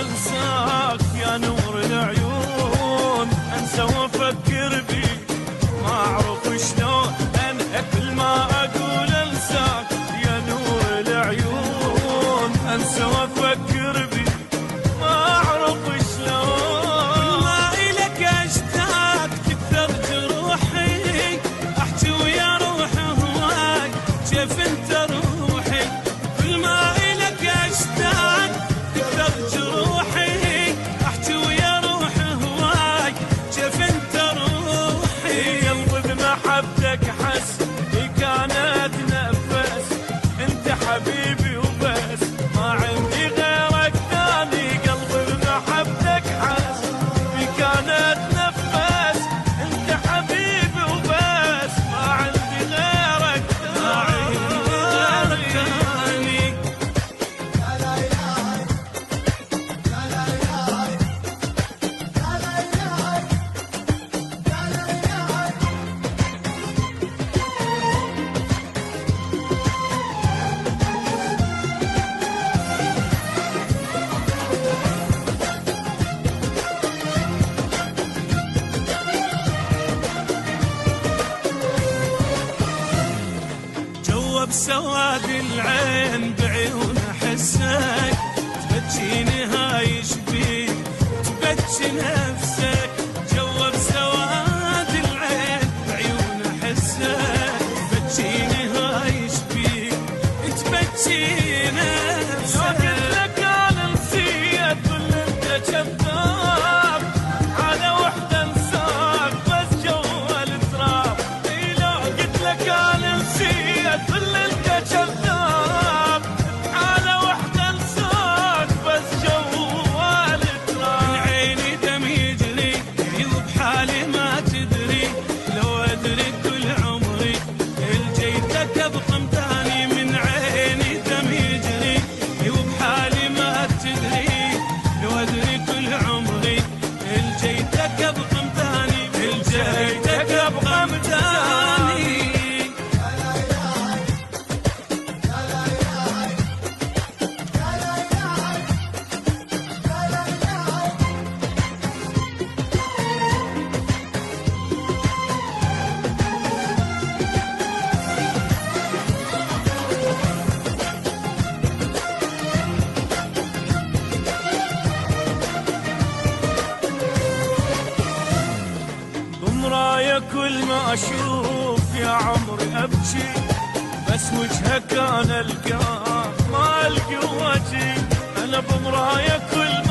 انساك يا نور العيون، انسى وافكر بيك ما اعرف شلون. انا كل ما اقول انساك يا نور العيون، انسى وافكر بيك ما اعرف شلون. كل ما الك اشتاق تكثر جروحي، احكي ويا روحي هواك كيف انت روحي. كل ما الك اشتاق تكثر جروحي، احكي ويا روحي هواي كيف انت روحي. قلبي بمحبتك حس كانت نفس، انت حبيبي وبس ما عندي غيرك ثاني. قلبي بمحبتك حس كانت نفس، انت حبيبي وبس ما عندي غيرك ثاني. بسواد العين بعيون احسك، تبكيني هاي شبيك تبكي نفسك. جوا بسواد العين بعيون احسك، تبكيني هاي شبيك تبكي نفسك. قلت لك انا نسيت كل انت كذاب، على وحده انساك بس جوا التراب. لو قلت لك انا نسيت كل انت كذاب، على وحده انساك بس جوا التراب. من عيني دم يجري عيوب حالي ما تدري، لو ادري كل عمري الجيتك ابقى متاني. من عيني دم يجري عيوب حالي ما تدري، لو ادري كل عمري الجيتك ابقى متاني. الجيتك ابقى متاني. بمراية كل ما اشوف يا عمري ابكي، بس وجهك انا القاه ما القى وجهي. انا بمراية كل ما